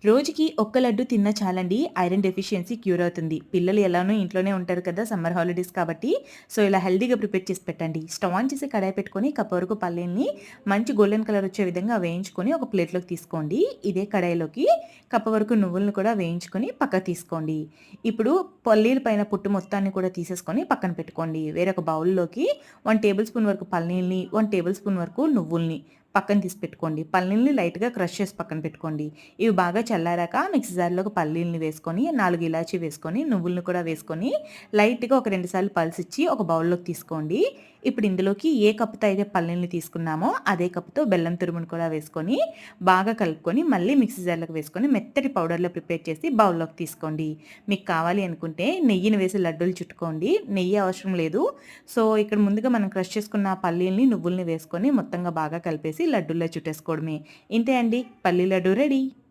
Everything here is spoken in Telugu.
రోజుకి ఒక్క లడ్డు తిన్నా చాలండి. ఐరన్ డెఫిషియన్సీ క్యూర్ అవుతుంది. పిల్లలు ఎలానో ఇంట్లోనే ఉంటారు కదా! సమ్మర్ హాలిడేస్ కాబట్టి. సో, ఇలా హెల్తీగా ప్రిపేర్ చేసి పెట్టండి. స్టవ్ ఆన్ చేసి కడాయి పెట్టుకొని కప్ వరకు పల్లీల్ని మంచి గోల్డెన్ కలర్ వచ్చే విధంగా వేయించుకొని ఒక ప్లేట్‌లోకి తీసుకోండి. ఇదే కడాయిలోకి కప్ వరకు నువ్వులను కూడా వేయించుకొని పక్కకు తీసుకోండి. ఇప్పుడు పల్లీల పైన పొట్టు మొత్తాన్ని కూడా తీసేసుకొని పక్కన పెట్టుకోండి. వేరొక బౌల్‌లోకి 1 టేబుల్ స్పూన్ వరకు పల్లీల్ని, 1 టేబుల్ స్పూన్ వరకు నువ్వుల్ని పక్కన తీసి పెట్టుకోండి. పల్లీల్ని లైట్‌గా క్రష్ చేసి పక్కన పెట్టుకోండి. ఇవి బాగా చల్లారాక మిక్సీ జార్‌లోకి పల్లీలని వేసుకొని, 4 ఇలాచీ వేసుకొని, నువ్వులను కూడా వేసుకొని, లైట్‌గా ఒక 2 సార్లు పల్సిచ్చి ఒక బౌల్‌లోకి తీసుకోండి. ఇప్పుడు ఇందులోకి ఏ కప్పుతో అయితే పల్లీలని తీసుకున్నామో, అదే కప్పుతో బెల్లం తురుమును కూడా వేసుకొని, బాగా కలుపుకొని, మళ్ళీ మిక్సీ జార్‌లోకి వేసుకొని, మెత్తటి పౌడర్‌లా ప్రిపేర్ చేసి బౌల్‌లోకి తీసుకోండి. మీకు కావాలి అనుకుంటే నెయ్యిని వేసి లడ్డూలు చుట్టుకోండి. నెయ్యి అవసరం లేదు. సో, ఇక్కడ ముందుగా మనం క్రష్ చేసుకున్న పల్లీలని, నువ్వుల్ని వేసుకొని, మొత్తంగా బాగా కలిపేసి లడ్డూల్లో చుట్టేసుకోవడమే. ఇంతే అండి, పల్లీ లడ్డు రెడీ.